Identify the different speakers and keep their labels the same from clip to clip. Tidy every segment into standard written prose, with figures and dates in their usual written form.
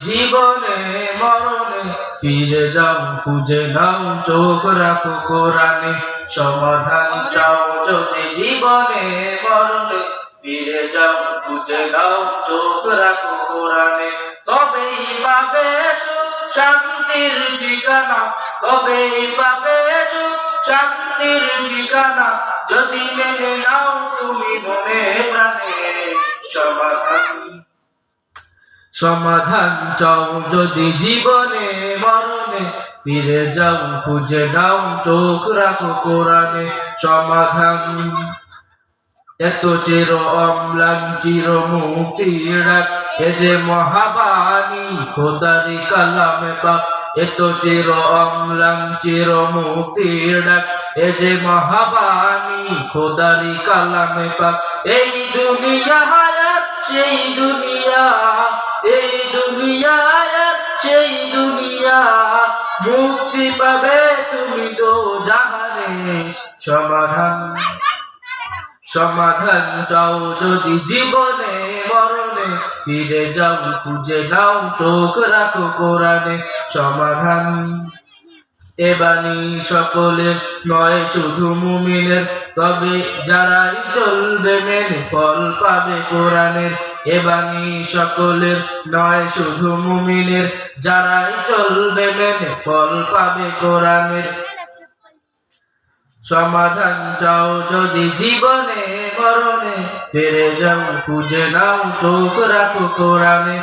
Speaker 1: জীবনে মরণে ফিরে যাও খুঁজে নাও চোখ রাখো কোরআনে সমাধান চাও যদি জীবনে মরণে ফিরে যাও খুঁজে নাও চোখ রাখো কোরআনে তবেই পাবে সুখ শান্তির ঠিকানা তবেই পাবে সুখ শান্তির ঠিকানা যদি মেনে নাও তুমি মনে প্রাণে সমাধান চাও যদি জীবনে মরণে ফিরে যাও খুঁজে নাও চোখ রাখো কোরআনে সমাধান এত চির অম্লান চির মুক্তির ডাক এ যে মহাবাণী খোদারি কালামে পাক এত চির অম্লান চির মুক্তির ডাক এ যে মহাবাণী খোদারি কালামে পাক এই দুনিয়া হায়াত সেই দুনিয়া এই দুনিয়া সেই দুনিয়া মুক্তি পাবে তুমি তো জাহানে সমাধান চাও যদি জীবনে মরণে ফিরে যাও খুঁজে নাও চোখ রাখো কোরআনে সমাধান এ বাণী সকলের নয় শুধু মুমিনের তবে যারাই চলবে মেনে ফল পাবে কোরআনের এ বাণী সকলের নয় শুধু মুমিনের যারাই চলবে মেনে ফল পাবে কোরআনের সমাধান চাও যদি জীবনে মরণে ফিরে যাও খুঁজে নাও চোখ রাখো কোরআনে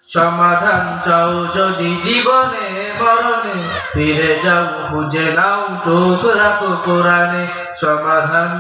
Speaker 1: সমাধান চাও যদি জীবনে মরণে ফিরে যাও খুঁজে নাও চোখ রাখো কোরআনে সমাধান